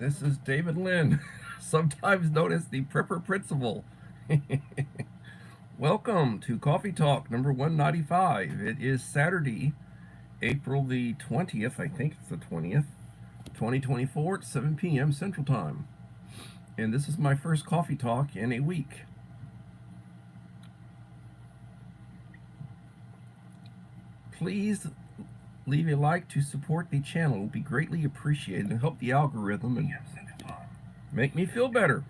This is David Lynn, sometimes known as the Prepper Principal. Welcome to Coffee Talk number 195. It is Saturday, April the 20th, I think it's the 20th, 2024 at 7 p.m. Central Time. And this is my first Coffee Talk in a week. Please leave a like to support the channel. It will be greatly appreciated and help the algorithm and make me feel better.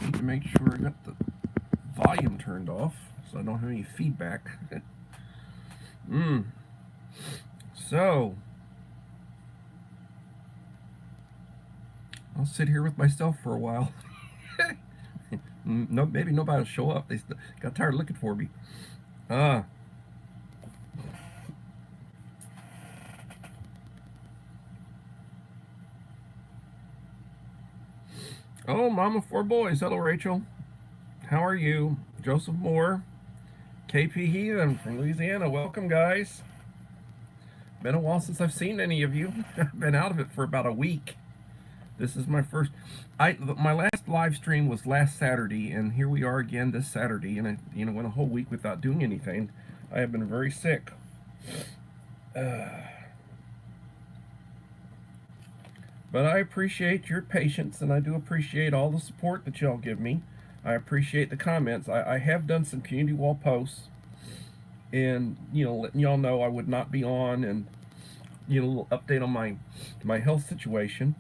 Need to make sure I got the volume turned off so I don't have any feedback. So I'll sit here with myself for a while. No, maybe nobody will show up. They got tired of looking for me. Oh, Mama Four Boys. Hello, Rachel. How are you? Joseph Moore. KP Heathen from Louisiana. Welcome, guys. Been a while since I've seen any of you. I've been out of it for about a week. This is my first. My last live stream was last Saturday, and here we are again this Saturday. And I, went a whole week without doing anything. I have been very sick. But I appreciate your patience, and I do appreciate all the support that y'all give me. I appreciate the comments. I have done some community wall posts, and letting y'all know I would not be on, and a little update on my health situation.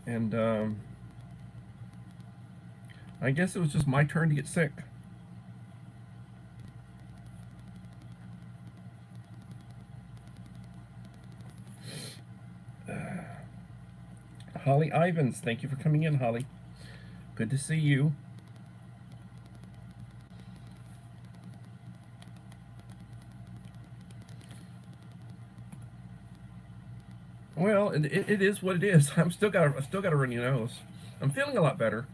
And I guess it was just my turn to get sick. Holly Ivans, thank you for coming in, Holly. Good to see you. Well, it is what it is. I still got a runny nose. I'm feeling a lot better.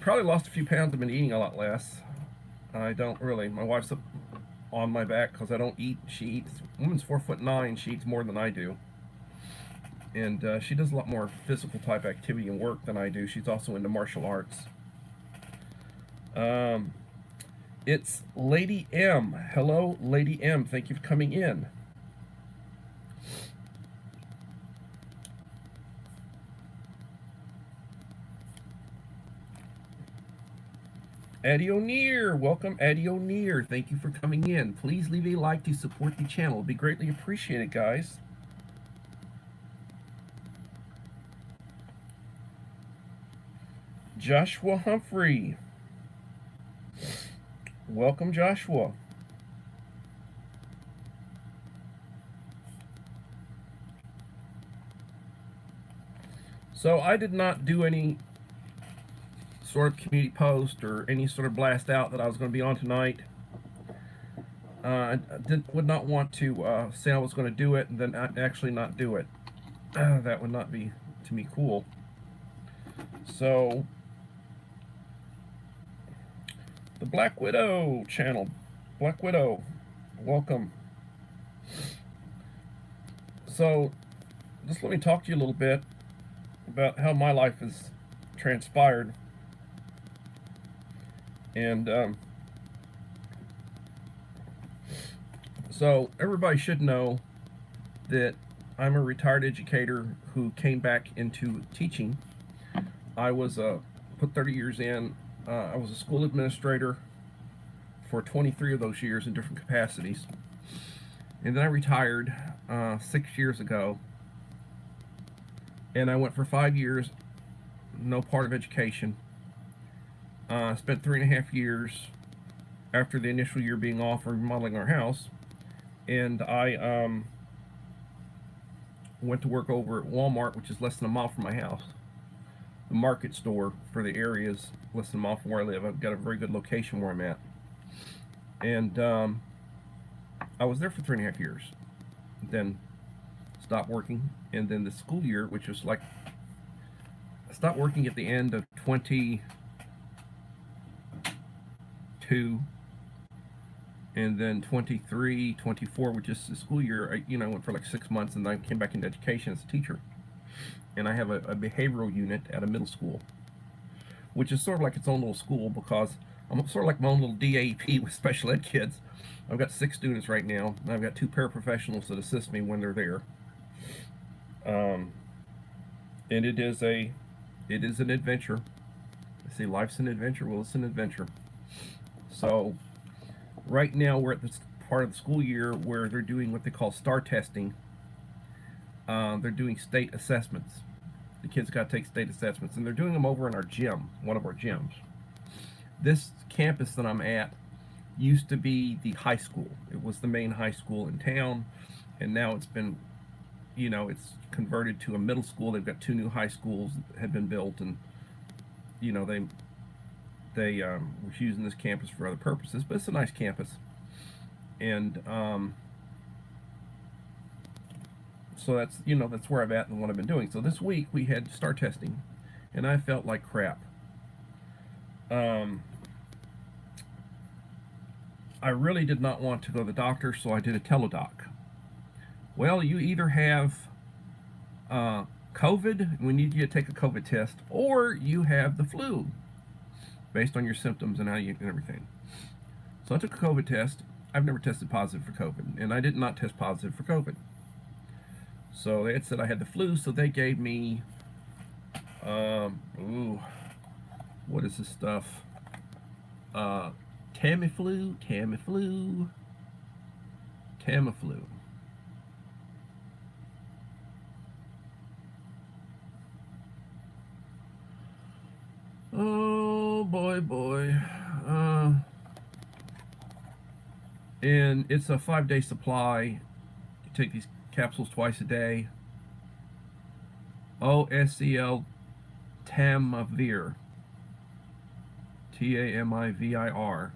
Probably lost a few pounds. I've been eating a lot less. I don't really. My wife's on my back because I don't eat. She eats. Woman's 4'9". She eats more than I do, and she does a lot more physical type activity and work than I do. She's also into martial arts. It's Lady M. Hello, Lady M. Thank you for coming in. Addie O'Near, welcome Addie O'Near. Thank you for coming in. Please leave a like to support the channel. It'll be greatly appreciated, guys. Joshua Humphrey. Welcome, Joshua. So I did not do any sort of community post or any sort of blast out that I was going to be on tonight. I would not want to say I was going to do it and then actually not do it. That would not be, to me, cool. So the Black Widow channel. Black Widow, welcome. So just let me talk to you a little bit about how my life has transpired. And so everybody should know that I'm a retired educator who came back into teaching. I was put 30 years in. I was a school administrator for 23 of those years in different capacities. And then I retired 6 years ago. And I went for 5 years, no part of education. I spent 3.5 years after the initial year being off remodeling our house. And I went to work over at Walmart, which is less than a mile from my house. The market store for the area is less than a mile from where I live. I've got a very good location where I'm at. And I was there for 3.5 years. Then stopped working. And then the school year, which was like, I stopped working at the end of 22 And then 23, 24, which is the school year, I went for like 6 months, and then I came back into education as a teacher. And I have a behavioral unit at a middle school, which is sort of like its own little school, because I'm sort of like my own little DAP with special ed kids. I've got 6 students right now, and I've got 2 paraprofessionals that assist me when they're there. Um, and it is an adventure. I say life's an adventure. Well, it's an adventure. So right now we're at this part of the school year where they're doing what they call STAR testing. They're doing state assessments. The kids got to take state assessments, and they're doing them over in our gym, one of our gyms. This campus that I'm at used to be the high school. It was the main high school in town, and now it's been, it's converted to a middle school. They've got 2 new high schools that have been built, and they was using this campus for other purposes, but it's a nice campus. And so that's where I'm at and what I've been doing. So this week we had STAR testing, and I felt like crap. I really did not want to go to the doctor, so I did a teledoc. Well, you either have COVID, we need you to take a COVID test, or you have the flu, based on your symptoms and everything. So I took a COVID test. I've never tested positive for COVID, and I did not test positive for COVID. So they had said I had the flu, so they gave me, what is this stuff? Tamiflu. Oh boy. And it's a 5-day supply. You take these capsules twice a day. OSCL Tamivir. Tamivir.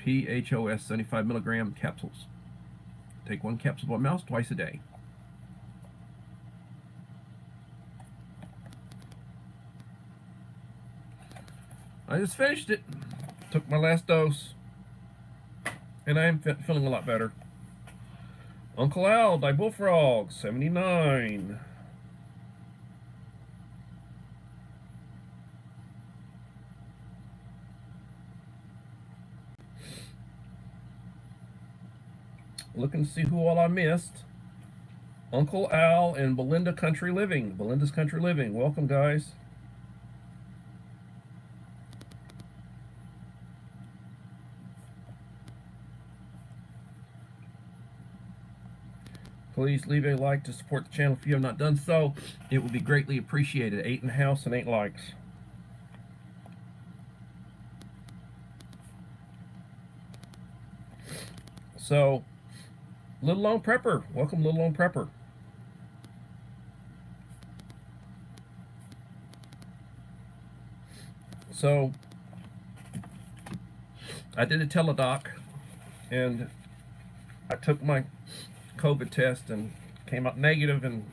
PHOS 75 milligram capsules. Take 1 capsule by mouth twice a day. I just finished it. Took my last dose, and I am feeling a lot better. Uncle Al, Die Bullfrog, 79. Looking to see who all I missed. Uncle Al and Belinda Country Living. Belinda's Country Living. Welcome, guys. Please leave a like to support the channel if you have not done so. It would be greatly appreciated. 8 in the house and 8 likes. So, Little Lone Prepper. Welcome, Little Lone Prepper. So, I did a teledoc, and I took my COVID test and came out negative, and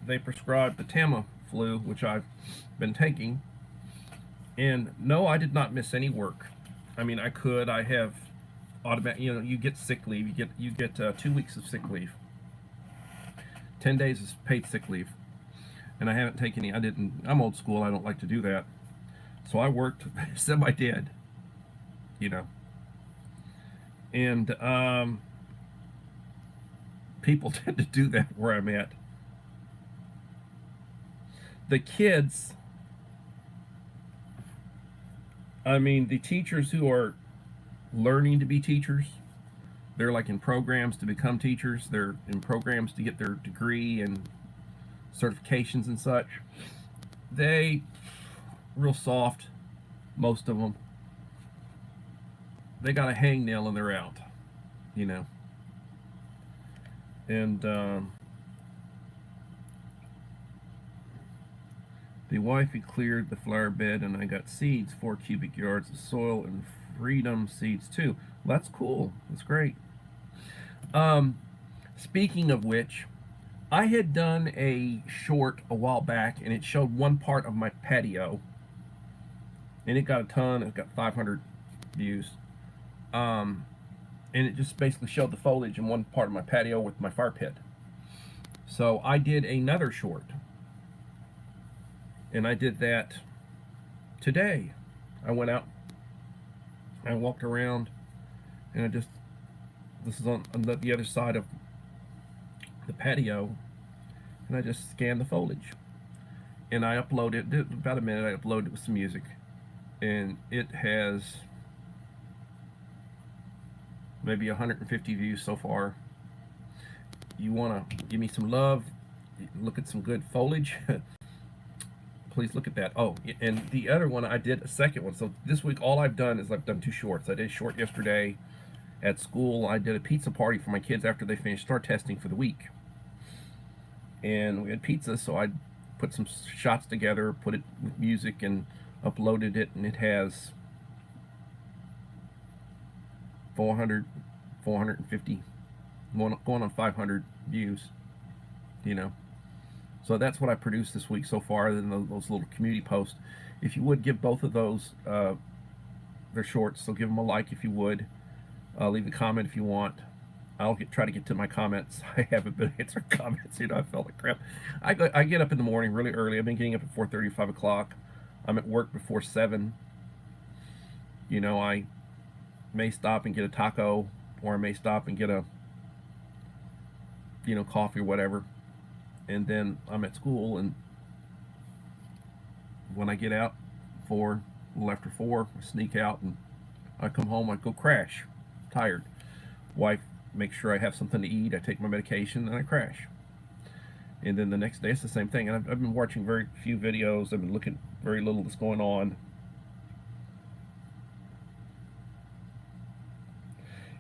they prescribed the Tamiflu, which I've been taking. And no, I did not miss any work. I mean, I have automatic, you get sick leave. You get 2 weeks of sick leave. 10 days is paid sick leave. And I haven't taken any. I'm old school. I don't like to do that. So I worked semi-dead, and people tend to do that where I'm at. The kids, the teachers who are learning to be teachers, they're like in programs to become teachers. They're in programs to get their degree and certifications and such. They real soft, most of them. They got a hangnail and they're out, And the wifey cleared the flower bed, and I got seeds, 4 cubic yards of soil, and freedom seeds too. Well, that's cool. That's great. Speaking of which, I had done a short a while back, and it showed one part of my patio, and it got a ton. It got 500 views. And it just basically showed the foliage in one part of my patio with my fire pit. So I did another short, and I did that today. I went out, I walked around, and this is on the other side of the patio, and I just scanned the foliage. And I uploaded it, about a minute, I uploaded it with some music. And it has maybe 150 views so far. You want to give me some love, look at some good foliage, please look at that. Oh, and the other one, I did a second one. So this week, all I've done is I've done 2 shorts. I did a short yesterday at school. I did a pizza party for my kids after they finished star testing for the week. And we had pizza, so I put some shots together, put it with music, and uploaded it, and it has 400, 450, going on 500 views, you know. So that's what I produced this week so far, than those little community posts. If you would give both of those, they're shorts, so give them a like if you would. Leave a comment if you want. I'll try to get to my comments. I haven't been answering comments, you know. I felt like crap. I get up in the morning really early. I've been getting up at 4:30, 5 o'clock. I'm at work before 7. You know, I may stop and get a taco, or I may stop and get a, you know, coffee or whatever. And then I'm at school, and when I get out, 4, a little after 4, I sneak out, and I come home, I go crash. Tired. Wife makes sure I have something to eat, I take my medication, and I crash. And then the next day it's the same thing. And I've been watching very few videos. I've been looking very little that's going on.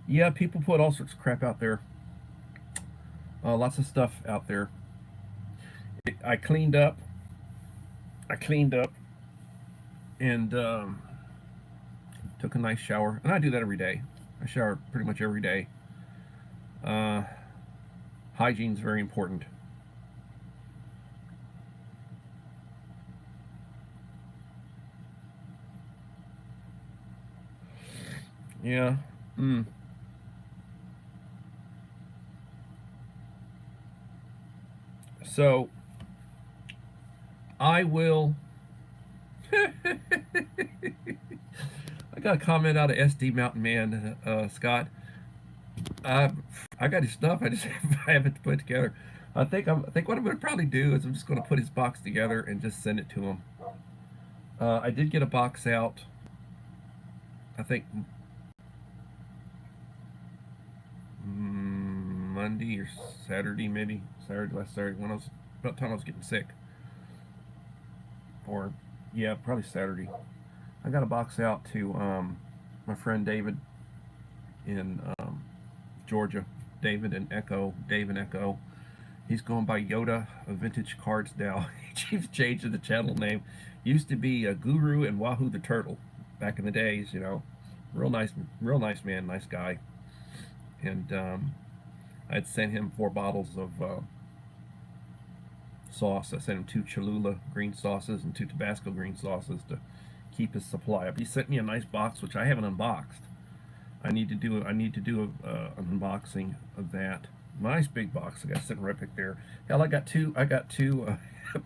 Yeah, people put all sorts of crap out there. Lots of stuff out there. I cleaned up. And took a nice shower. And I do that every day. I shower pretty much every day. Hygiene is very important. Yeah. So I will. I got a comment out of SD Mountain Man, Scott. I got his stuff. I just I haven't put it together. I think what I'm going to probably do is I'm just going to put his box together and just send it to him. I did get a box out. I think Monday or Saturday, maybe last Saturday, when about the time I was getting sick. Or yeah, probably Saturday. I got a box out to my friend David in Georgia. Dave and Echo. He's going by Yoda of Vintage Cards now. He's changed the channel name. Used to be Guru and Wahoo the Turtle back in the days, you know. Real nice man, nice guy. And I'd sent him 4 bottles of sauce. I sent him 2 Cholula green sauces and 2 Tabasco green sauces to keep his supply up. He sent me a nice box, which I haven't unboxed. I need to do an unboxing of that. Nice big box. I got sitting right back there. Hell, I got two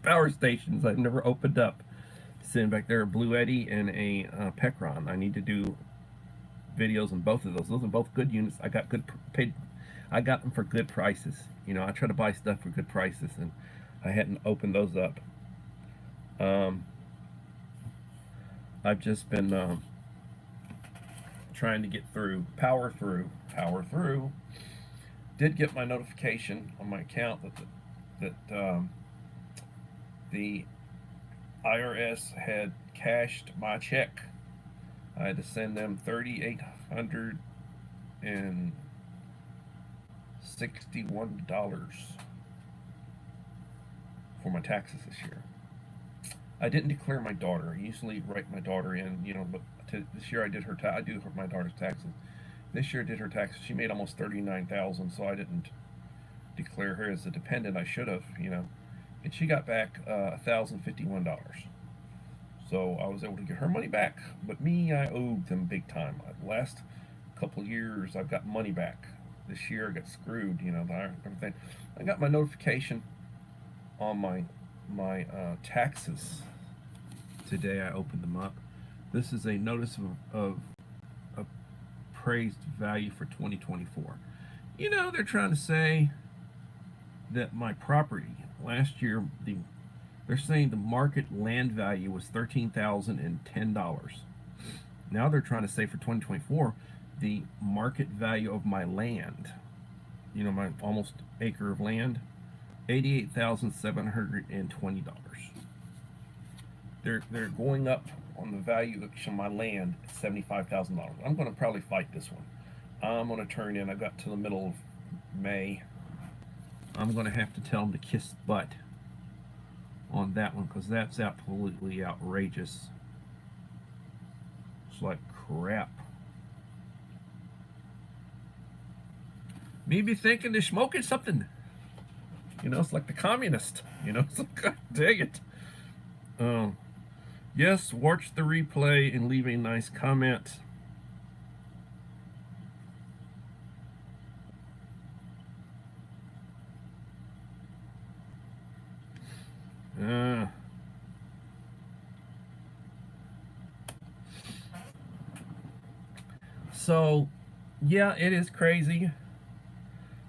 power stations I've never opened up sitting back there, a Blue Eddy and a Pecron. I need to do videos on both of those. Those are both good units. I got them for good prices. You know, I try to buy stuff for good prices, and I hadn't opened those up. I've just been trying to get through, power through. Did get my notification on my account that the IRS had cashed my check. I had to send them $3,861 for my taxes this year. I didn't declare my daughter. I usually write my daughter in, you know, but this year I did I do my daughter's taxes. This year I did her taxes. She made almost $39,000, so I didn't declare her as a dependent. I should have, you know. And she got back $1,051. So I was able to get her money back. But me, I owed them big time. Last couple of years I've got money back. This year I got screwed, you know, everything. I got my notification on my taxes today. I opened them up. This is a notice of appraised value for 2024. You know, they're trying to say that my property last year, they're saying the market land value was $13,010. Now they're trying to say for 2024, the market value of my land, you know, my almost acre of land, $88,720. They're going up on the value of my land at $75,000. I'm going to probably fight this one. I'm going to turn in. I got to the middle of May. I'm going to have to tell them to kiss butt on that one, because that's absolutely outrageous. It's like crap. Me be thinking they're smoking something. You know, it's like the communist. You know, it's like, God dang it. Yes, watch the replay and leave a nice comment. So, yeah, it is crazy.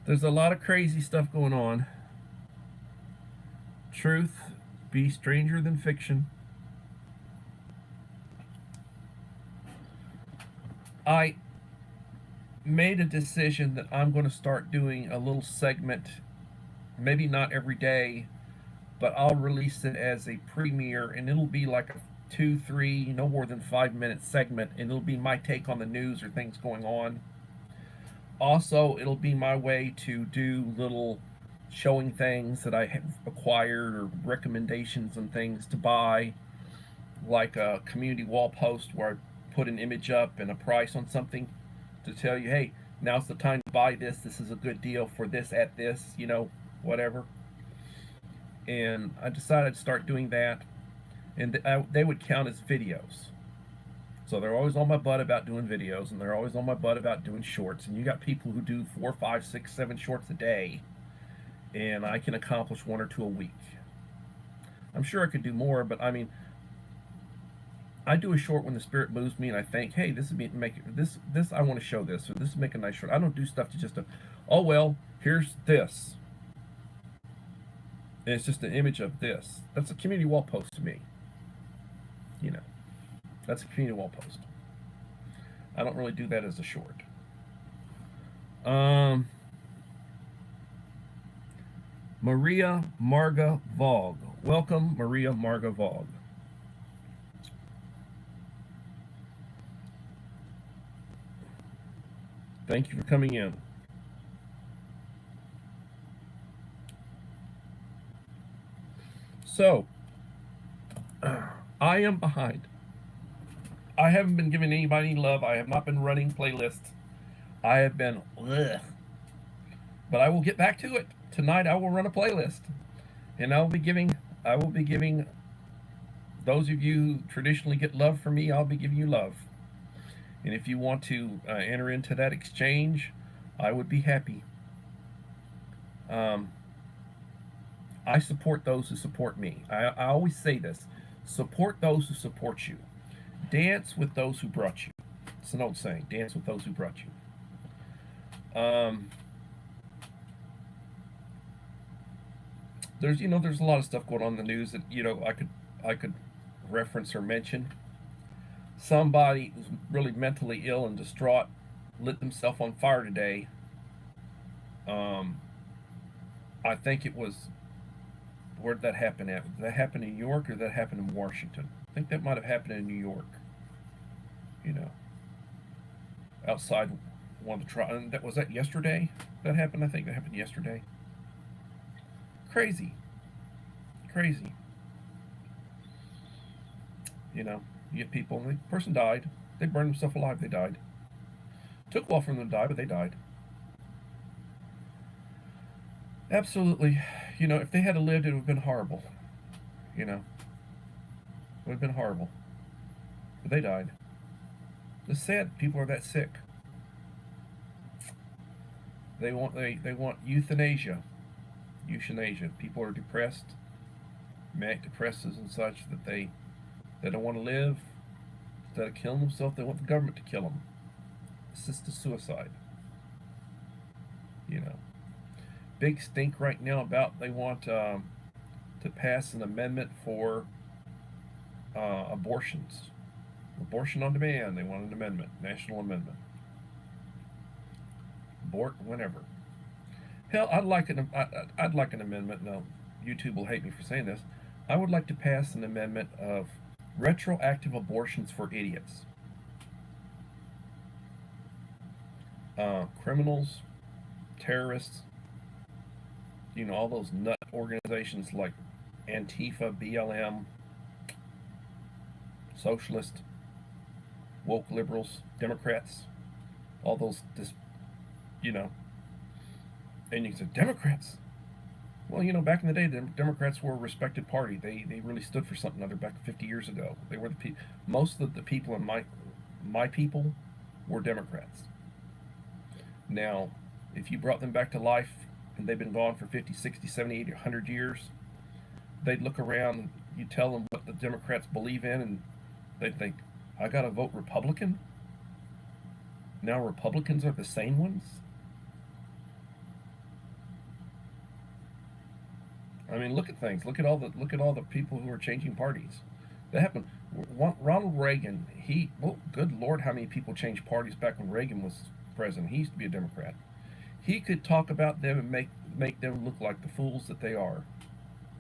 There's a lot of crazy stuff going on. Truth be stranger than fiction. I made a decision that I'm going to start doing a little segment, maybe not every day, but I'll release it as a premiere, and it'll be like a 2, 3, no more than 5 minute segment, and it'll be my take on the news or things going on. Also, it'll be my way to do little showing things that I have acquired or recommendations and things to buy, like a community wall post where I put an image up and a price on something to tell you, hey, now's the time to buy this. This is a good deal for this at this, you know, whatever. And I decided to start doing that, and they would count as videos. So they're always on my butt about doing videos, and they're always on my butt about doing shorts. And you got people who do 4, 5, 6, 7 shorts a day, and I can accomplish 1 or 2 a week. I'm sure I could do more, but I mean, I do a short when the spirit moves me, and I think, hey, this would make this I want to show this, or this would make a nice short. I don't do stuff to just oh well, here's this, and it's just an image of this. That's a community wall post to me. You know, that's a community wall post. I don't really do that as a short. Maria Marga Vogue. Welcome, Maria Marga Vogue. Thank you for coming in. So, I am behind. I haven't been giving anybody any love. I have not been running playlists. I have been, ugh. But I will get back to it. Tonight I will run a playlist, and I will be giving those of you who traditionally get love from me, I'll be giving you love. And if you want to enter into that exchange, I would be happy. I support those who support me. I always say this: support those who support you. Dance with those who brought you. It's an old saying: dance with those who brought you. There's a lot of stuff going on in the news that I could reference or mention. Somebody who's really mentally ill and distraught lit themselves on fire today. I think it was, where did that happen at? Did that happen in New York, or did that happen in Washington? I think that might have happened in New York. You know, outside one of the trials. Was that yesterday? That happened. I think that happened yesterday. Crazy. You know, you get people, and the person died. They burned themselves alive. They died. Took a while for them to die, but they died. Absolutely. You know, if they had lived, it would have been horrible. You know, it would have been horrible. But they died. It's sad people are that sick. They want euthanasia, euthanasia. People are depressed, manic depressives and such, that they don't want to live. Instead of killing themselves, they want the government to kill them. Assisted suicide. You know, big stink right now about they want to pass an amendment for abortions, abortion on demand. They want an amendment, national amendment. Abort whenever. Hell, I'd like an amendment. No, YouTube will hate me for saying this. I would like to pass an amendment of retroactive abortions for idiots. Criminals, terrorists, you know, all those nut organizations like Antifa, BLM, socialist, woke liberals, Democrats, all those, you know. And you say, Democrats? Well, you know, back in the day, the Democrats were a respected party. They really stood for something other back 50 years ago. They were most of the people in my people were Democrats. Now, if you brought them back to life and they've been gone for 50, 60, 70, 80, 100 years, they'd look around and you tell them what the Democrats believe in, and they'd think, I gotta vote Republican? Now Republicans are the sane ones? I mean, look at things. Look at all the people who are changing parties. That happened. Ronald Reagan. Good Lord, how many people changed parties back when Reagan was president? He used to be a Democrat. He could talk about them and make them look like the fools that they are,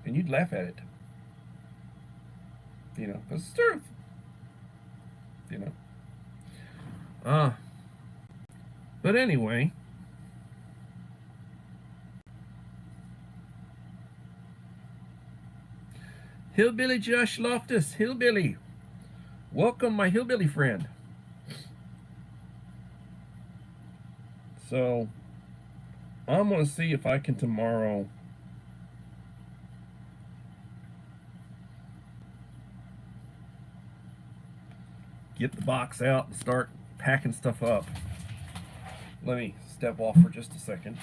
and you'd laugh at it. You know, because it's the truth. You know. But anyway. Hillbilly Josh Loftus, Hillbilly. Welcome, my Hillbilly friend. So, I'm going to see if I can tomorrow get the box out and start packing stuff up. Let me step off for just a second.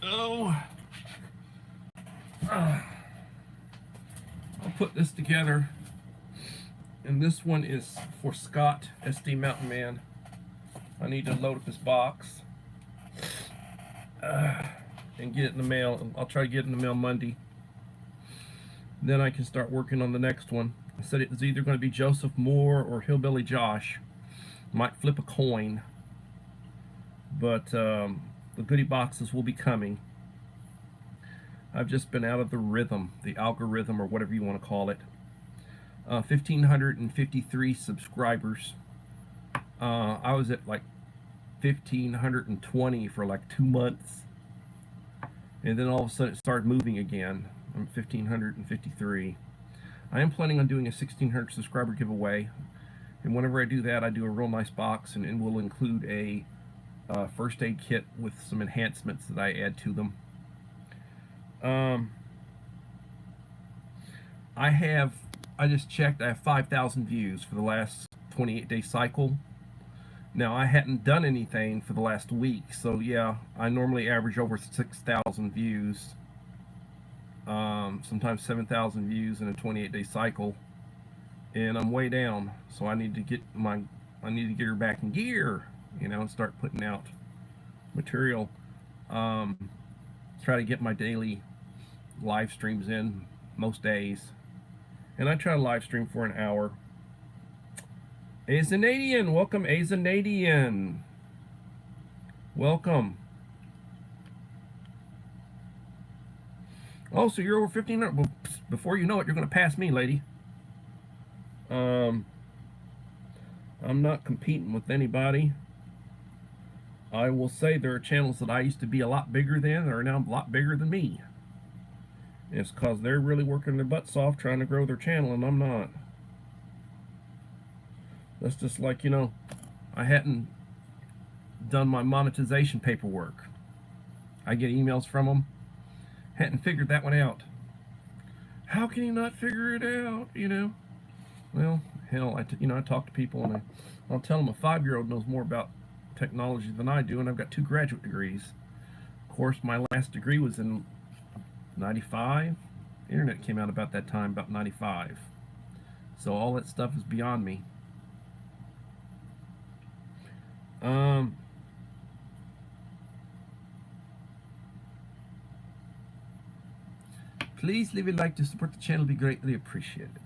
I'll put this together, and this one is for Scott, SD Mountain Man. I need to load up his box and get it in the mail. I'll try to get it in the mail Monday. Then I can start working on the next one. I said it was either going to be Joseph Moore or Hillbilly Josh. Might flip a coin, but the goodie boxes will be coming. I've just been out of the rhythm, the algorithm, or whatever you want to call it. 1,553 subscribers. I was at like 1,520 for like 2 months. And then all of a sudden it started moving again. I'm 1,553. I am planning on doing a 1,600 subscriber giveaway. And whenever I do that, I do a real nice box, and will include a first aid kit with some enhancements that I add to them. I just checked, I have 5,000 views for the last 28-day cycle. Now, I hadn't done anything for the last week, so yeah, I normally average over 6,000 views, sometimes 7,000 views in a 28-day cycle, and I'm way down, so I need to get her back in gear, you know, and start putting out material. Try to get my daily live streams in most days, and I try to live stream for an hour. Azanadian, welcome, Azanadian. Welcome. Oh, so you're over 1,500. Well, before you know it, you're going to pass me, lady. I'm not competing with anybody. I will say there are channels that I used to be a lot bigger than that are now a lot bigger than me. It's because they're really working their butts off trying to grow their channel, and I'm not. That's just like, you know, I hadn't done my monetization paperwork. I get emails from them. Hadn't figured that one out. How can you not figure it out? You know. Well, hell, I talk to people and I'll tell them a 5-year-old knows more about technology than I do, and I've got 2 graduate degrees. Of course, my last degree was in '95. The internet came out about that time, about '95. So all that stuff is beyond me. Um, Please leave a like to support the channel, be greatly appreciated.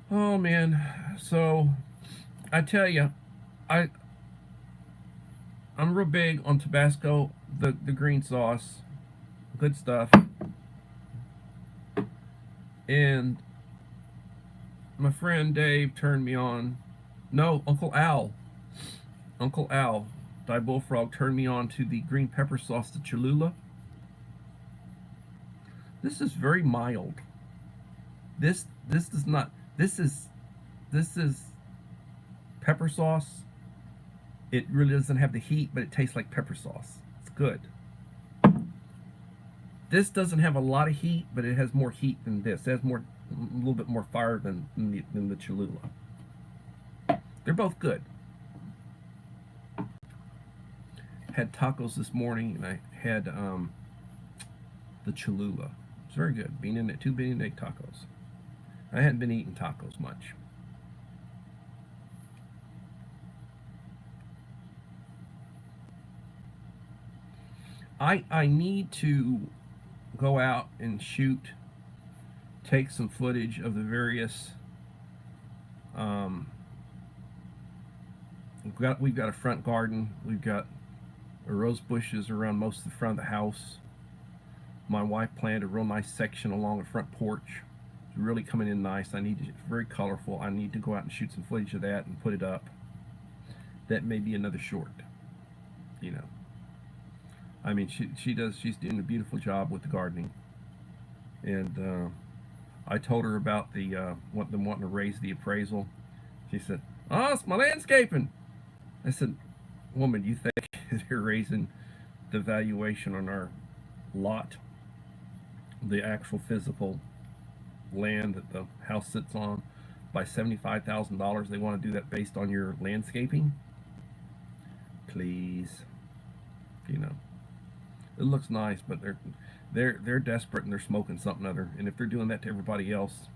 Oh man, so I tell you, I I'm real big on Tabasco, the green sauce, good stuff. And my friend Dave turned me on. No, Uncle Al, Die Bullfrog turned me on to the green pepper sauce, the Cholula. This is very mild. This does not. This is pepper sauce. It really doesn't have the heat, but it tastes like pepper sauce. It's good. This doesn't have a lot of heat, but it has more heat than this. It has a little bit more fire than the Cholula. They're both good. Had tacos this morning, and I had the Cholula. It's very good. 2 bean and egg tacos. I hadn't been eating tacos much. I need to go out and take some footage of the various. We've got a front garden. We've got rose bushes around most of the front of the house. My wife planted a real nice section along the front porch. It's really coming in nice. It's very colorful. I need to go out and shoot some footage of that and put it up. That may be another short, you know. I mean, she's doing a beautiful job with the gardening. And I told her about them wanting to raise the appraisal. She said, "Oh, it's my landscaping." I said, "Woman, you think they're raising the valuation on our lot, the actual physical land that the house sits on, by $75,000? They want to do that based on your landscaping? Please, you know." It looks nice, but they're desperate and they're smoking something other. And if they're doing that to everybody else,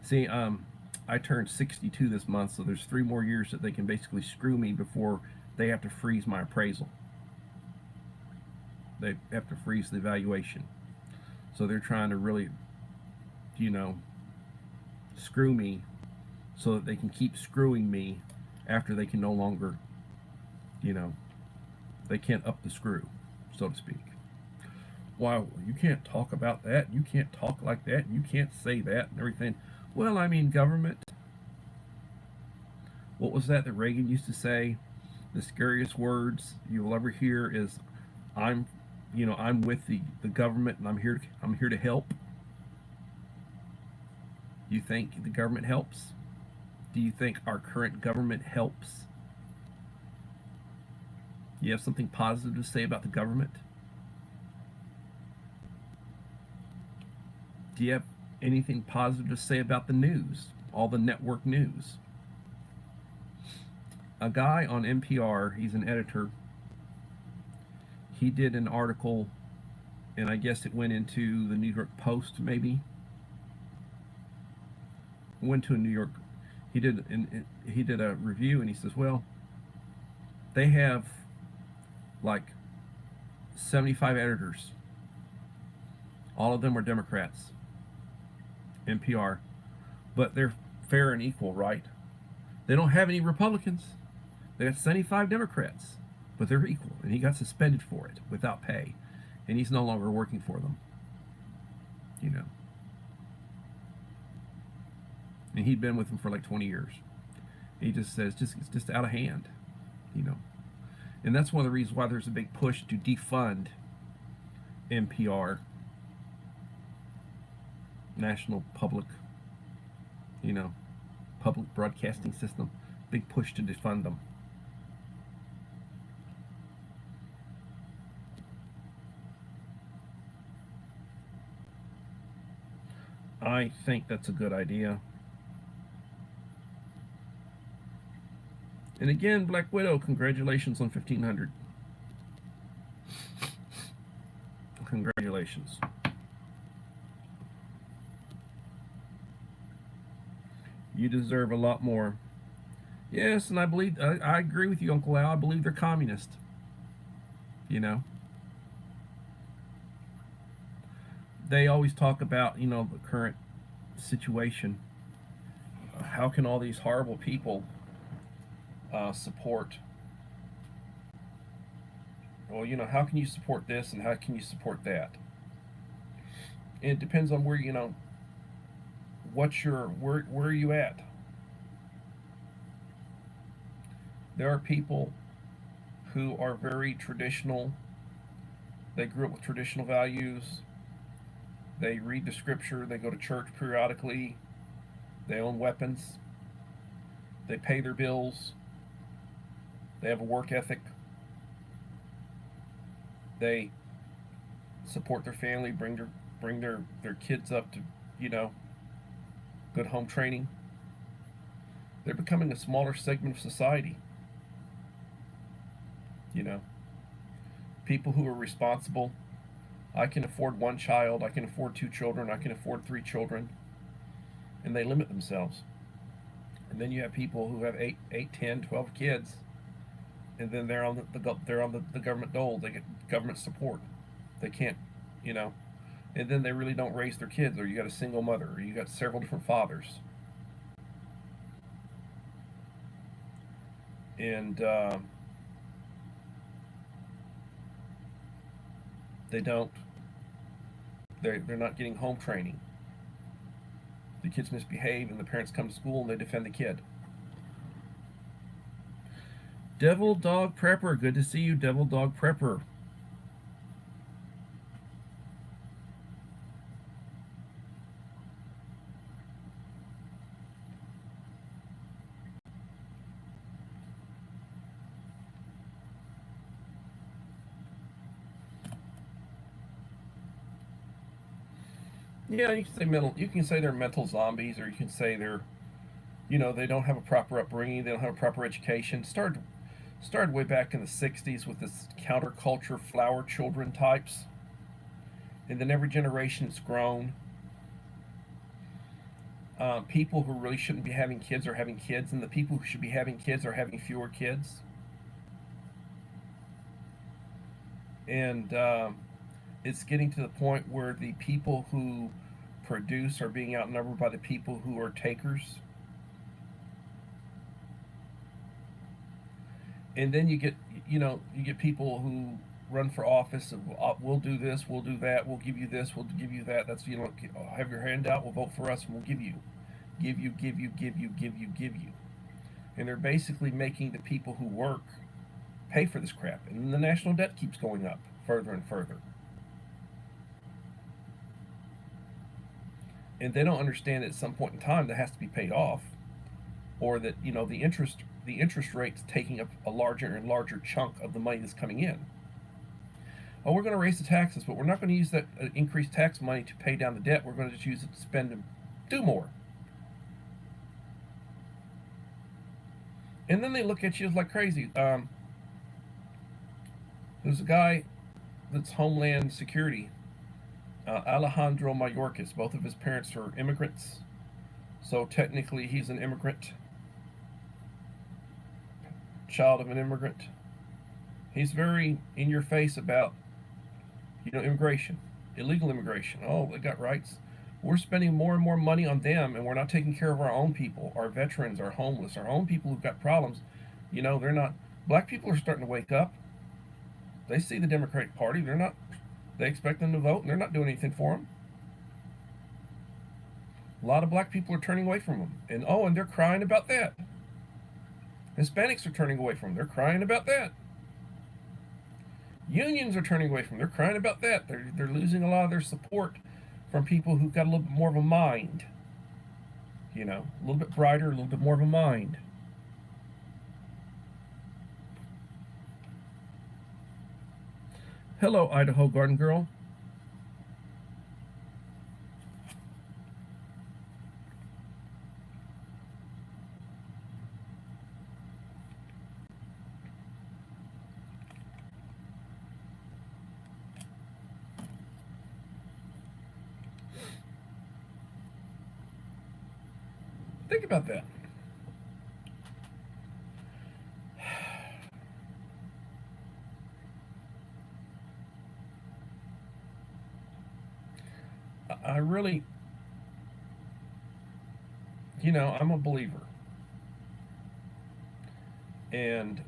see, I turned 62 this month, so there's 3 more years that they can basically screw me before they have to freeze my appraisal. They have to freeze the valuation. So they're trying to really, you know, screw me so that they can keep screwing me after they can no longer, you know, they can't up the screw, so to speak. Why, you can't talk about that, you can't talk like that, you can't say that and everything. Well, I mean, government. What was that Reagan used to say? The scariest words you'll ever hear is, I'm with the government and I'm here to help. You think the government helps? Do you think our current government helps? You have something positive to say about the government? Do you have anything positive to say about the news? All the network news? A guy on NPR, he's an editor, he did an article, and I guess it went into the New York Post, maybe. Went to a New York. He did a review, and he says, well, they have like 75 editors. All of them are Democrats. NPR, but they're fair and equal, right? They don't have any Republicans. They got 75 Democrats, but they're equal, and he got suspended for it without pay, and he's no longer working for them, you know. And he'd been with them for like 20 years. He just says it's just out of hand, you know. And that's one of the reasons why there's a big push to defund NPR, National Public, you know, Public Broadcasting System. Big push to defund them. I think that's a good idea. And again, Black Widow, congratulations on 1,500. Congratulations. You deserve a lot more. Yes, and I agree with you, Uncle Al. I believe they're communist. You know, they always talk about, the current situation. How can all these horrible people support? Well, how can you support this and how can you support that? And it depends on where, where are you at? There are people who are very traditional. They grew up with traditional values. They read the scripture. They go to church periodically. They own weapons. They pay their bills. They have a work ethic. They support their family, bring their kids up to, good home training. They're becoming a smaller segment of society. People who are responsible. I can afford one child, I can afford two children, I can afford three children, and they limit themselves. And then you have people who have 8, 10, 12 kids, and then they're on the government dole. They get government support. They can't, and then they really don't raise their kids, or you got a single mother, or you got several different fathers. And they don't. They're not getting home training. The kids misbehave, and the parents come to school and they defend the kid. Devil Dog Prepper, good to see you, Devil Dog Prepper. Yeah, you can say mental. You can say they're mental zombies, or you can say they're, they don't have a proper upbringing. They don't have a proper education. Started way back in the '60s with this counterculture flower children types, and then every generation it's grown. People who really shouldn't be having kids are having kids, and the people who should be having kids are having fewer kids. And it's getting to the point where the people who produce are being outnumbered by the people who are takers. And then you get people who run for office and we'll do this, we'll do that, we'll give you this, we'll give you that. That's have your hand out, we'll vote for us, and we'll give you. And they're basically making the people who work pay for this crap, and the national debt keeps going up further and further. And they don't understand that at some point in time that has to be paid off, or that the interest rate's taking up a larger and larger chunk of the money that's coming in. Oh, we're going to raise the taxes, but we're not going to use that increased tax money to pay down the debt. We're going to just use it to spend and do more. And then they look at you like crazy. There's a guy that's Homeland Security, Alejandro Mayorkas. Both of his parents are immigrants, so technically he's an immigrant, child of an immigrant. He's very in your face about, immigration, illegal immigration. Oh, they got rights. We're spending more and more money on them, and we're not taking care of our own people, our veterans, our homeless, our own people who've got problems. They're not. Black people are starting to wake up. They see the Democratic Party. They expect them to vote, and they're not doing anything for them. A lot of black people are turning away from them, and they're crying about that. Hispanics are turning away from them. They're crying about that. Unions are turning away from them. They're crying about that. They're losing a lot of their support from people who've got a little bit more of a mind. A little bit brighter, a little bit more of a mind. Hello, Idaho Garden Girl. Think about that. I really, I'm a believer. And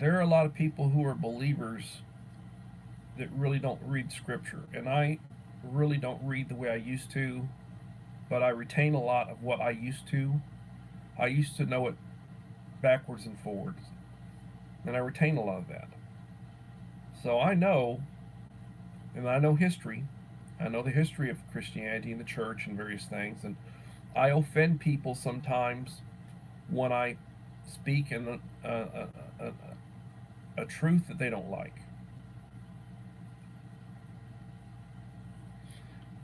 there are a lot of people who are believers that really don't read scripture. And I really don't read the way I used to, but I retain a lot of what I used to. I used to know it backwards and forwards, and I retain a lot of that. So I know, and I know history. I know the history of Christianity and the church and various things, and I offend people sometimes when I speak in a truth that they don't like.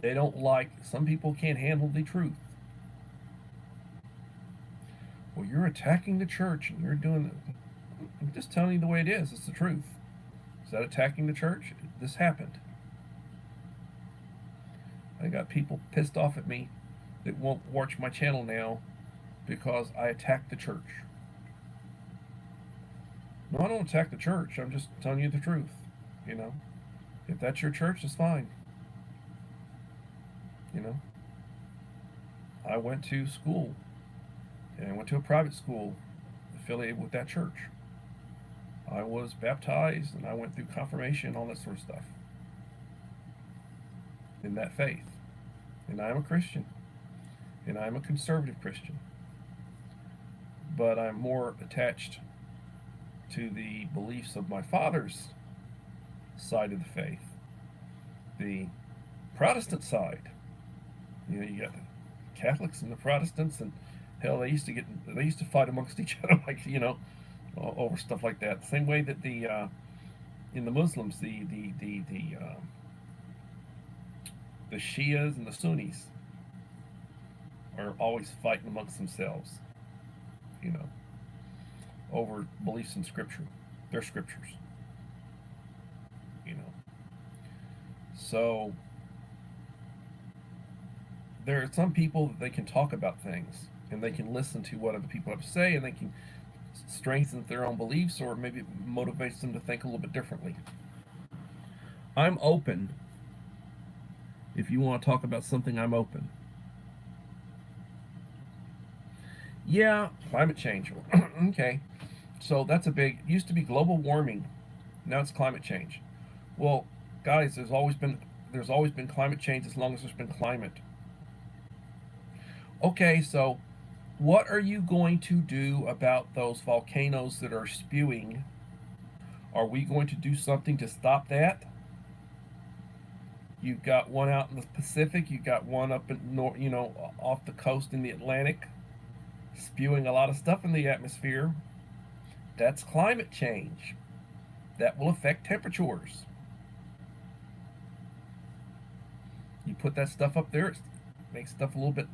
They don't like, some people can't handle the truth. Well, you're attacking the church and you're doing it. I'm just telling you the way it is. It's the truth. Is that attacking the church? This happened. I got people pissed off at me that won't watch my channel now because I attacked the church. No, I don't attack the church. I'm just telling you the truth. You know, if that's your church, it's fine. You know, I went to school, and I went to a private school affiliated with that church. I was baptized, and I went through confirmation, all that sort of stuff in that faith. And I'm a Christian, and I'm a conservative Christian, but I'm more attached to the beliefs of my father's side of the faith, the Protestant side. You got the Catholics and the Protestants, and hell, they used to fight amongst each other, like, over stuff like that. Same way that the in the Muslims, the Shias and the Sunnis are always fighting amongst themselves, you know, over beliefs in Scripture, their scriptures, you know. So there are some people that they can talk about things and they can listen to what other people have to say and they can strengthen their own beliefs or maybe it motivates them to think a little bit differently. I'm open. If you want to talk about something, I'm open. Yeah, climate change. Okay. So that's a big, used to be global warming. Now it's climate change. Well, guys, there's always been climate change as long as there's been climate. Okay, so what are you going to do about those volcanoes that are spewing? Are we going to do something to stop that? You've got one out in the Pacific, you've got one up in off the coast in the Atlantic, spewing a lot of stuff in the atmosphere. That's climate change. That will affect temperatures. You put that stuff up there, it makes stuff a little bit,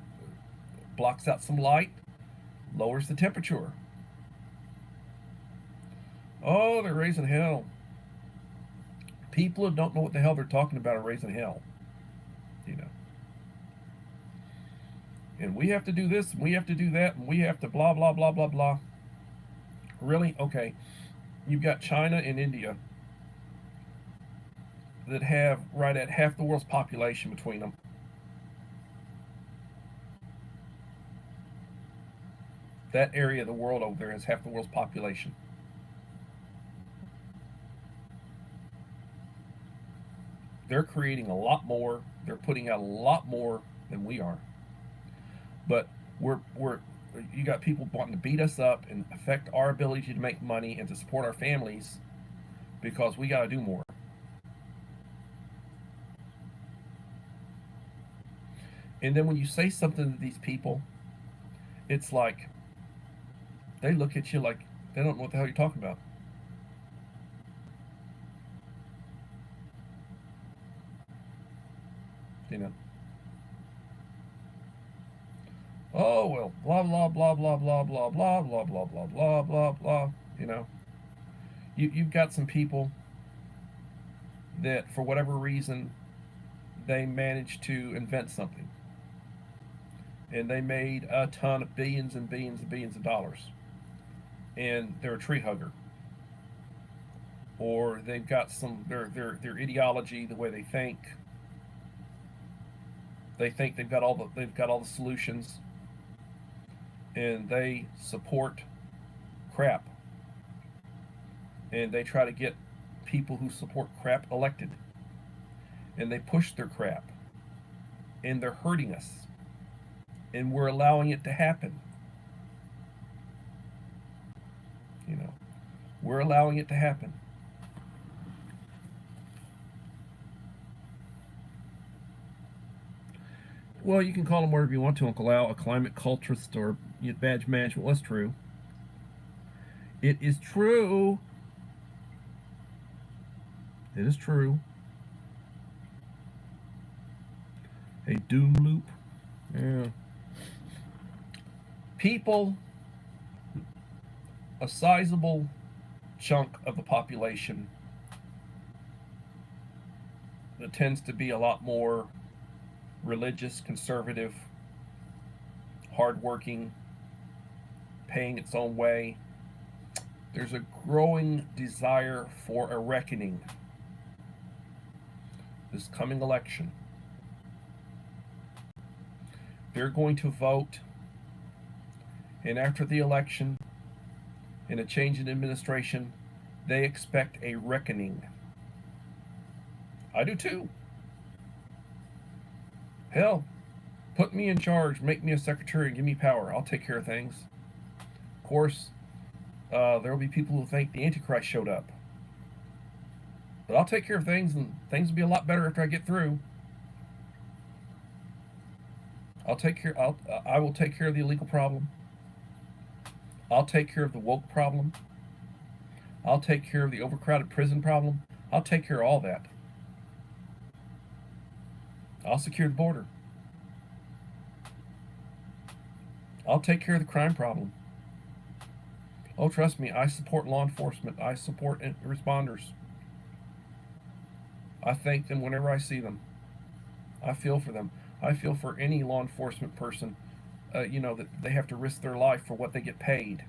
blocks out some light, lowers the temperature. Oh, they're raising hell. People who don't know what the hell they're talking about are raising hell. You know. And we have to do this, and we have to do that, and we have to blah, blah, blah, blah, blah. Really? Okay. You've got China and India that have right at half the world's population between them. That area of the world over there has half the world's population. They're creating a lot more, they're putting out a lot more than we are. But we're you got people wanting to beat us up and affect our ability to make money and to support our families because we got to do more. And then when you say something to these people, it's like they look at you like they don't know what the hell you're talking about. You know. Oh well, blah blah blah blah blah blah blah blah blah blah blah blah blah. You know. You've got some people that for whatever reason they manage to invent something. and they made a ton of billions and billions and billions of dollars, and they're a tree hugger, or they've got some their ideology, the way they think they've got all the solutions, and they support crap, and they try to get people who support crap elected, and they push their crap, and they're hurting us, and we're allowing it to happen. You know, we're allowing it to happen. Well, you can call them whatever you want to, Uncle Al, a climate culturist or badge management. Well, that's true. It is true. It is true. A doom loop. Yeah. People, a sizable chunk of the population that tends to be a lot more religious, conservative, hardworking, paying its own way. There's a growing desire for a reckoning this coming election. They're going to vote, and after the election, in a change in administration, they expect a reckoning. I do too. Hell, put me in charge, make me a secretary, and give me power. I'll take care of things. Of course, there will be people who think the Antichrist showed up. But I'll take care of things, and things will be a lot better after I get through. I will take care of the illegal problem. I'll take care of the woke problem. I'll take care of the overcrowded prison problem. I'll take care of all that. I'll secure the border. I'll take care of the crime problem. Oh, trust me, I support law enforcement. I support responders. I thank them whenever I see them. I feel for them. I feel for any law enforcement person, that they have to risk their life for what they get paid,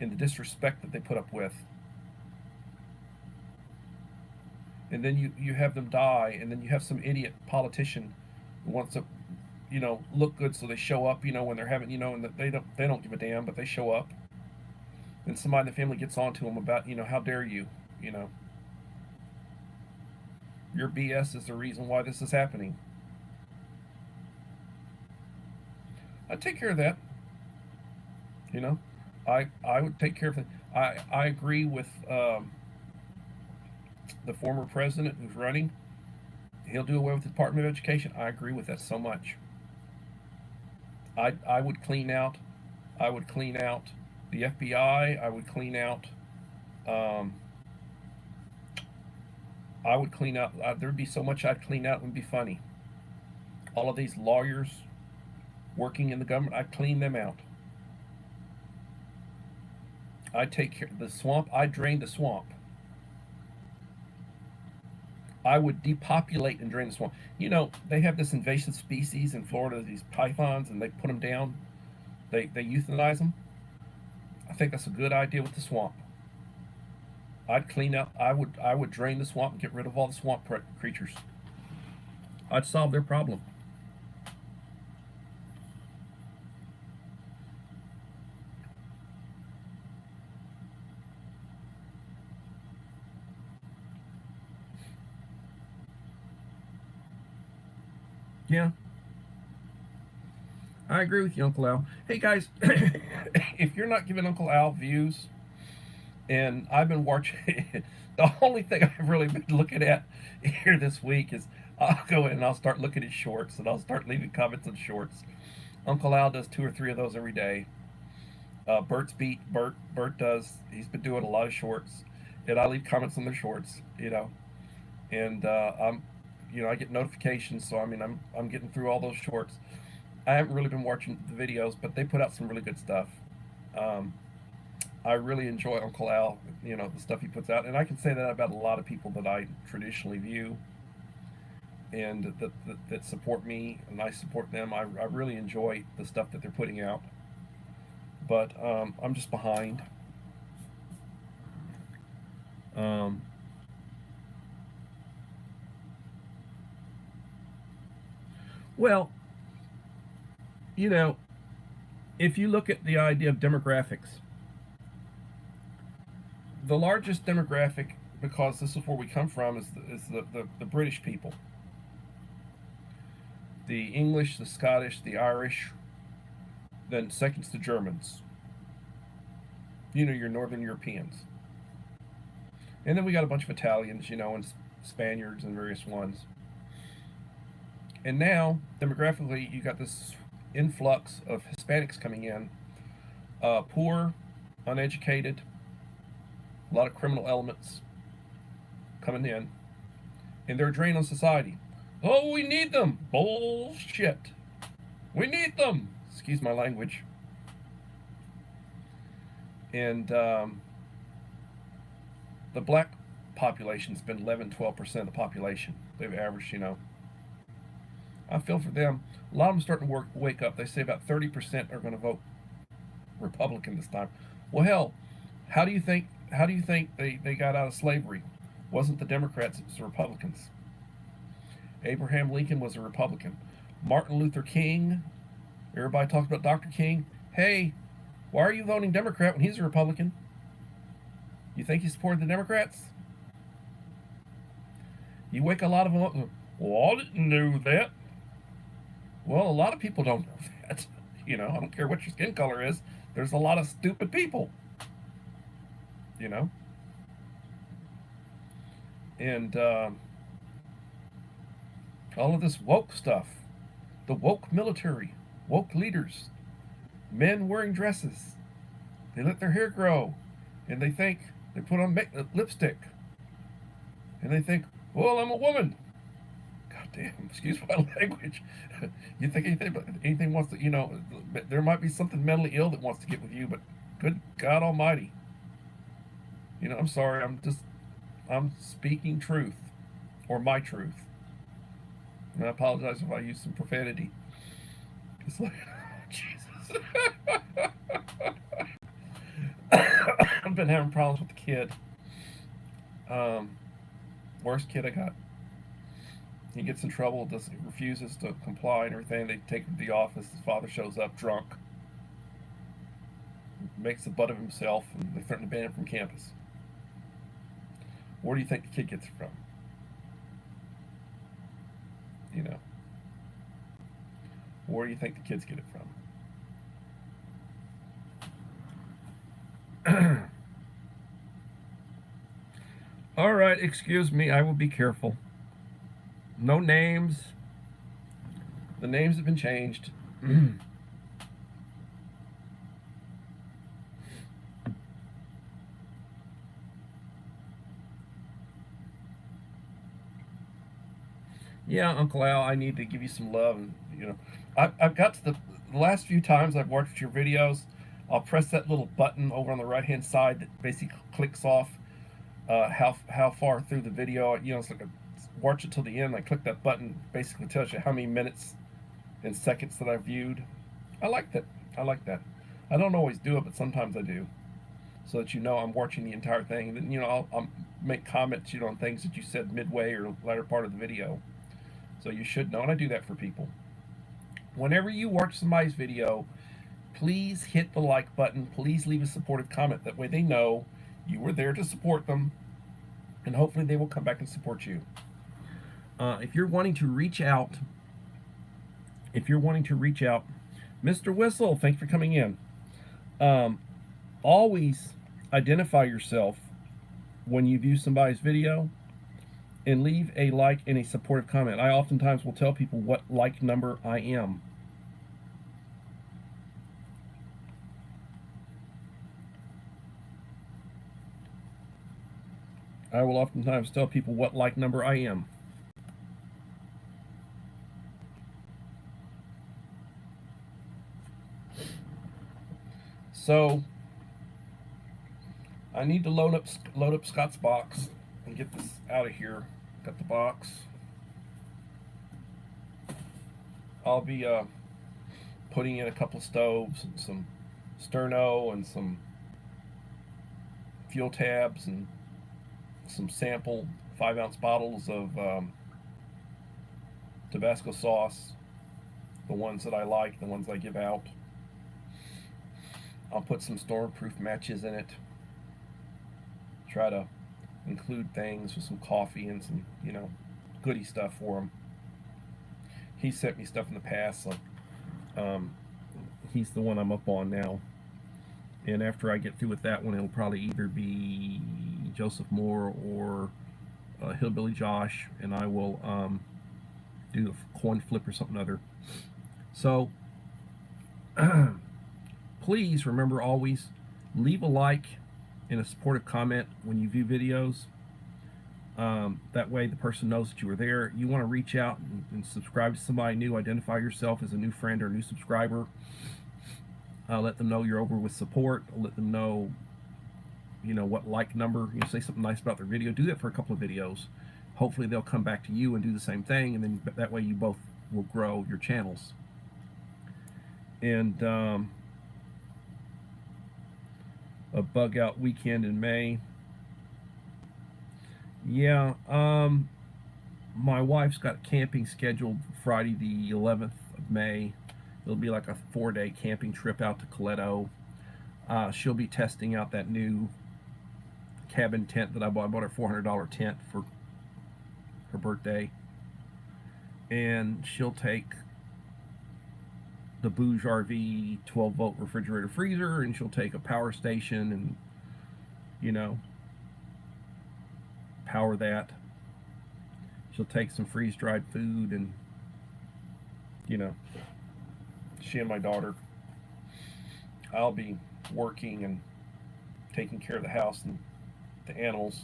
and the disrespect that they put up with. And then you have them die, and then you have some idiot politician who wants to, look good, so they show up, when they're having, and they don't give a damn, but they show up. Then somebody in the family gets on to them about, how dare you, your BS is the reason why this is happening. I'd take care of that. I would take care of it. I agree with the former president who's running. He'll do away with the Department of Education. I agree with that so much. I would clean out. I would clean out the FBI. I would clean out. I would clean out. There'd be so much I'd clean out. It would be funny. All of these lawyers working in the government, I'd clean them out. I'd take care of the swamp. I'd drain the swamp. I would depopulate and drain the swamp. They have this invasive species in Florida, these pythons, and they put them down. They euthanize them. I think that's a good idea with the swamp. I'd clean up. I would drain the swamp and get rid of all the swamp creatures. I'd solve their problem. Yeah, I agree with you, Uncle Al. Hey guys, if you're not giving Uncle Al views, and I've been watching, the only thing I've really been looking at here this week is I'll go in and I'll start looking at shorts, and I'll start leaving comments on shorts. Uncle Al does 2 or 3 of those every day. Bert's beat. Bert does. He's been doing a lot of shorts, and I leave comments on their shorts. And I get notifications, so I'm getting through all those shorts. I haven't really been watching the videos, but they put out some really good stuff. I really enjoy Uncle Al, the stuff he puts out, and I can say that about a lot of people that I traditionally view. and that support me, and I support them. I really enjoy the stuff that they're putting out, but I'm just behind. Um, well, you know, if you look at the idea of demographics, the largest demographic, because this is where we come from, is the British people, the English, the Scottish, the Irish. Then second's the Germans. You know, your Northern Europeans. And then we got a bunch of Italians, you know, and Spaniards and various ones. And now, demographically, you got this influx of Hispanics coming in, poor, uneducated, a lot of criminal elements coming in, and they're a drain on society. Oh, we need them. Bullshit. We need them. Excuse my language. And the black population's been 11-12% of the population. They've averaged, you know. I feel for them. A lot of them starting to wake up. They say about 30% are going to vote Republican this time. Well, hell, how do you think they got out of slavery? It wasn't the Democrats, it was the Republicans. Abraham Lincoln was a Republican. Martin Luther King, everybody talks about Dr. King. Hey, why are you voting Democrat when he's a Republican? You think he supported the Democrats? You wake a lot of them up and, well, I didn't know that. Well, a lot of people don't know that. You know, I don't care what your skin color is. There's a lot of stupid people. You know? And all of this woke stuff. The woke military. Woke leaders. Men wearing dresses. They let their hair grow. And they think, they put on lipstick. And they think, well, I'm a woman. God damn, excuse my language. You think anything wants to, you know, there might be something mentally ill that wants to get with you, but good God Almighty. You know, I'm sorry, I'm speaking truth, or my truth. And I apologize if I use some profanity. It's like, Jesus. I've been having problems with the kid. Worst kid I got. He gets in trouble, refuses to comply and everything. They take him to the office. His father shows up drunk, makes a butt of himself, and they threaten to ban him from campus. Where do you think the kid gets it from? You know. Where do you think the kids get it from? All right, excuse me. I will be careful. No names. The names have been changed. Yeah, Uncle Al, I need to give you some love. And, you know, I've got to the last few times I've watched your videos, I'll press that little button over on the right-hand side that basically clicks off how far through the video. You know, it's like watch it till the end. I click that button, basically tells you how many minutes and seconds that I viewed. I like that. I like that. I don't always do it, but sometimes I do, so that you know I'm watching the entire thing. And then, you know, I'll make comments, you know, on things that you said midway or latter part of the video. So you should know, and I do that for people. Whenever you watch somebody's video, please hit the like button. Please leave a supportive comment. That way they know you were there to support them, and hopefully they will come back and support you. If you're wanting to reach out, Mr. Whistle, thanks for coming in. Always identify yourself when you view somebody's video, and leave a like and a supportive comment. I oftentimes will tell people what like number I am. I will oftentimes tell people what like number I am. So I need to load up Scott's box and get this out of here. Got the box. I'll be putting in a couple of stoves and some sterno and some fuel tabs and some sample 5-ounce bottles of Tabasco sauce, the ones that I like, the ones I give out. I'll put some stormproof matches in it. Try to include things with some coffee and some, goody stuff for him. He sent me stuff in the past, so he's the one I'm up on now. And after I get through with that one, it'll probably either be Joseph Moore or Hillbilly Josh, and I will do a coin flip or something other. So please remember, always leave a like and a supportive comment when you view videos. That way the person knows that you were there. You want to reach out and subscribe to somebody new, identify yourself as a new friend or a new subscriber. Let them know you're over with support. Let them know, what like number. Say something nice about their video. Do that for a couple of videos. Hopefully they'll come back to you and do the same thing, and then that way you both will grow your channels. And a bug out weekend in May. Yeah, my wife's got camping scheduled Friday the 11th of May. It'll be like a 4-day camping trip out to Coleto. She'll be testing out that new cabin tent that I bought. I bought her a $400 tent for her birthday. And she'll take the Bouge RV 12-volt refrigerator freezer, and she'll take a power station and, power that. She'll take some freeze-dried food and, she and my daughter. I'll be working and taking care of the house and the animals.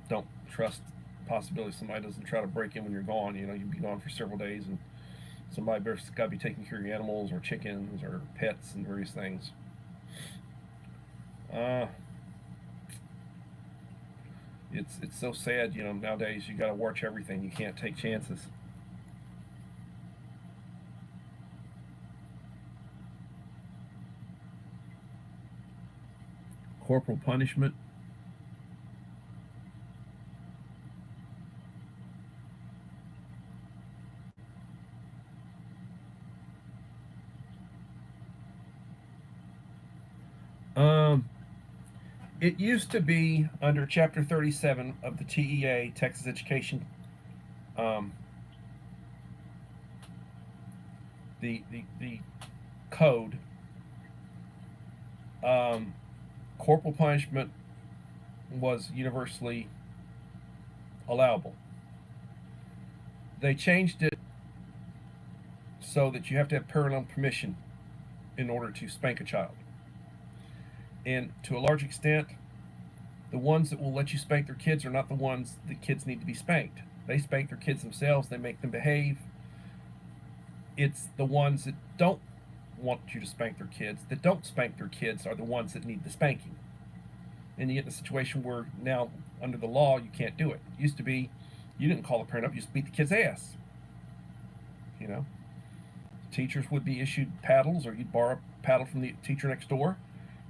Don't trust the possibility somebody doesn't try to break in when you're gone. You'd be gone for several days, and somebody's got to be taking care of your animals or chickens or pets and various things. It's so sad, nowadays you got to watch everything. You can't take chances. Corporal punishment. It used to be under Chapter 37 of the TEA, Texas Education, the code. Corporal punishment was universally allowable. They changed it so that you have to have parental permission in order to spank a child. And to a large extent, the ones that will let you spank their kids are not the ones the kids need to be spanked. They spank their kids themselves. They make them behave. It's the ones that don't want you to spank their kids, that don't spank their kids, are the ones that need the spanking. And you get in a situation where now, under the law, you can't do it. It used to be, you didn't call the parent up, you just beat the kid's ass. Teachers would be issued paddles, or you'd borrow a paddle from the teacher next door.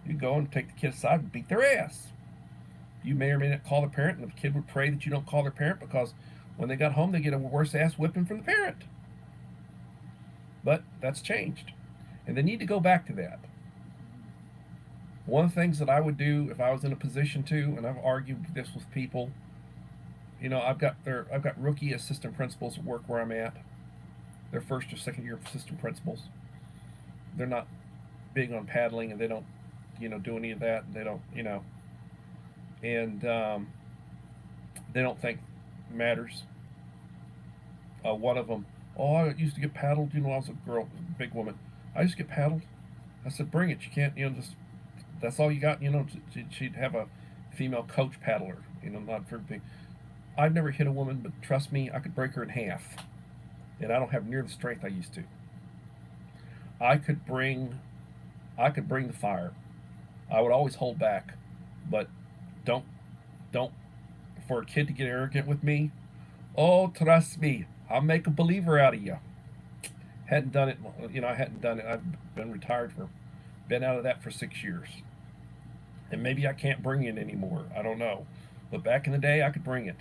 You'd go and take the kid aside and beat their ass. You may or may not call the parent, and the kid would pray that you don't call their parent, because when they got home, they get a worse ass whipping from the parent. But that's changed. And they need to go back to that. One of the things that I would do if I was in a position to, and I've argued this with people, I've got rookie assistant principals at work where I'm at. They're first or second year assistant principals. They're not big on paddling, and they don't, do any of that. They don't, and they don't think it matters. One of them, I used to get paddled, when I was a girl, a big woman. I used to get paddled. I said, bring it. You can't, just, that's all you got, she'd have a female coach paddler, not very big. I've never hit a woman, but trust me, I could break her in half. And I don't have near the strength I used to. I could bring the fire. I would always hold back, but don't, for a kid to get arrogant with me, oh, trust me, I'll make a believer out of you. Hadn't done it, I hadn't done it. I've been retired been out of that for 6 years. And maybe I can't bring it anymore. I don't know. But back in the day, I could bring it.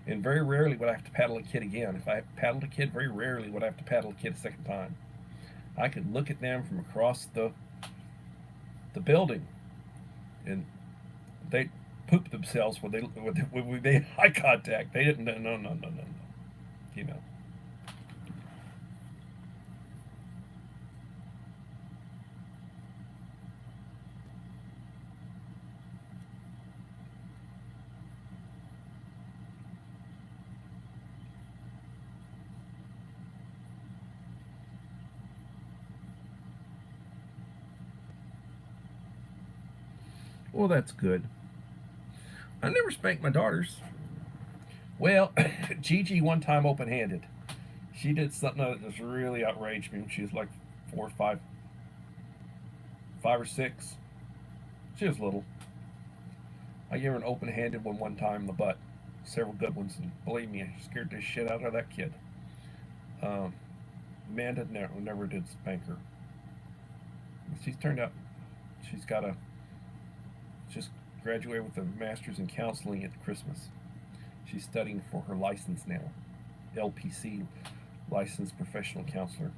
And very rarely would I have to paddle a kid again. If I paddled a kid, very rarely would I have to paddle a kid a second time. I could look at them from across the building, and they pooped themselves when we made eye contact. They didn't. No. You know. Well, that's good. I never spanked my daughters. Well, Gigi one time open-handed. She did something that just really outraged me when she was like 4 or 5, 5 or 6. She was little. I gave her an open-handed one time in the butt. Several good ones, and believe me, I scared the shit out of that kid. Amanda never did spank her. She's turned out. She's got a just graduated with a master's in counseling at Christmas. She's studying for her license now, LPC, licensed professional counselor.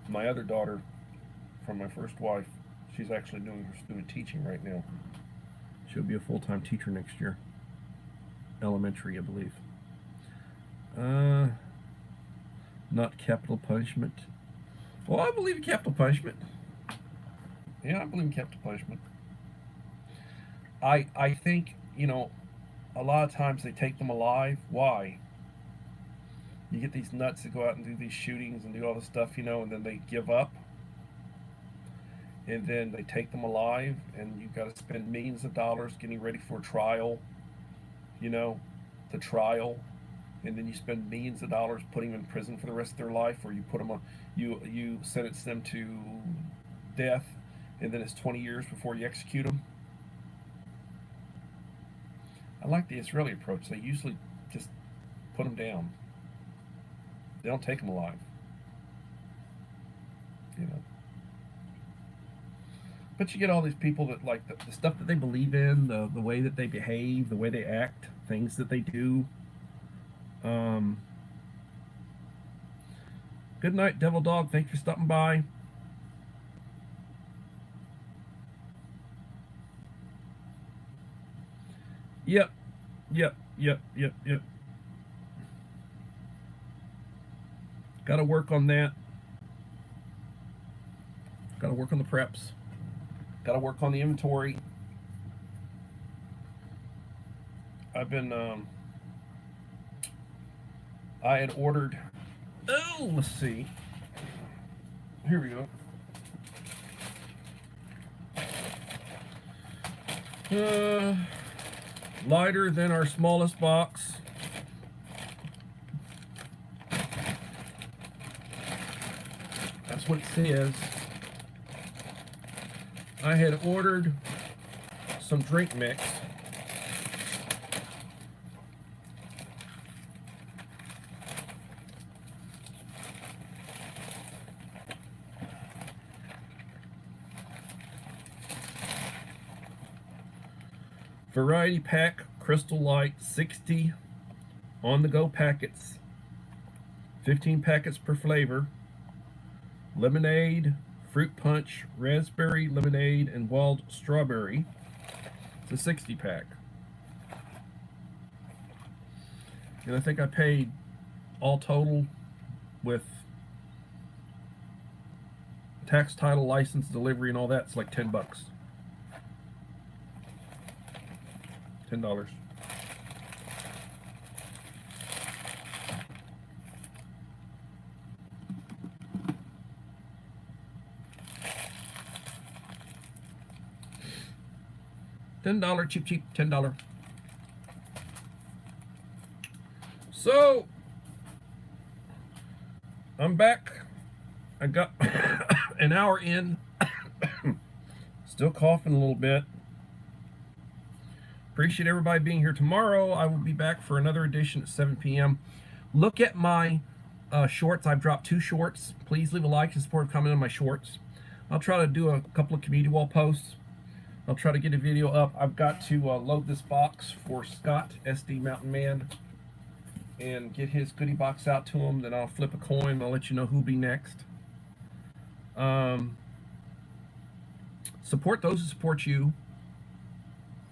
My other daughter, from my first wife, she's actually doing her student teaching right now. She'll be a full-time teacher next year. Elementary, I believe. Not capital punishment. Well, I believe in capital punishment. Yeah, I believe in capital punishment. I think, a lot of times they take them alive. Why? You get these nuts that go out and do these shootings and do all this stuff, and then they give up. And then they take them alive, and you've got to spend millions of dollars getting ready for a trial, the trial. And then you spend millions of dollars putting them in prison for the rest of their life, or you put them on, you sentence them to death, and then it's 20 years before you execute them. I like the Israeli approach. They usually just put them down. They don't take them alive. But you get all these people that like the stuff that they believe in, the way that they behave, the way they act, things that they do. Good night, Devil Dog. Thanks for stopping by. Yep. Got to work on that. Got to work on the preps. Got to work on the inventory. I've been, I had ordered, let's see. Here we go. Lighter than our smallest box. That's what it says. I had ordered some drink mix. Variety pack, Crystal Light, 60 on-the-go packets, 15 packets per flavor. Lemonade, fruit punch, raspberry lemonade, and wild strawberry. It's a 60 pack. And I think I paid all total with tax, title, license, delivery, and all that. It's like $10. $10. $10, cheap, $10. So I'm back. I got an hour in. Still coughing a little bit. Appreciate everybody being here. Tomorrow I will be back for another edition at 7 p.m. Look at my shorts. I've dropped 2 shorts. Please leave a like and support, comment on my shorts. I'll try to do a couple of community wall posts. I'll try to get a video up. I've got to load this box for Scott, SD Mountain Man, and get his goodie box out to him. Then I'll flip a coin and I'll let you know who'll be next. Support those who support you.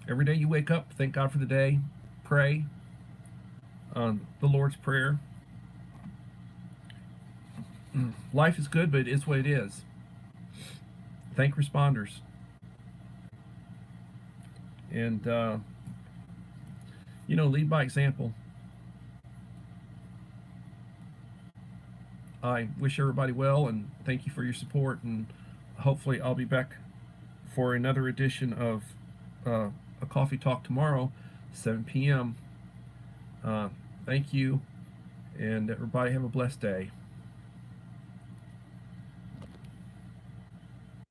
Every day you wake up, thank God for the day. Pray the Lord's Prayer. Life is good, but it is what it is. Thank responders. And, lead by example. I wish everybody well, and thank you for your support. And hopefully I'll be back for another edition of a coffee talk tomorrow, 7 p.m. Thank you, and everybody have a blessed day.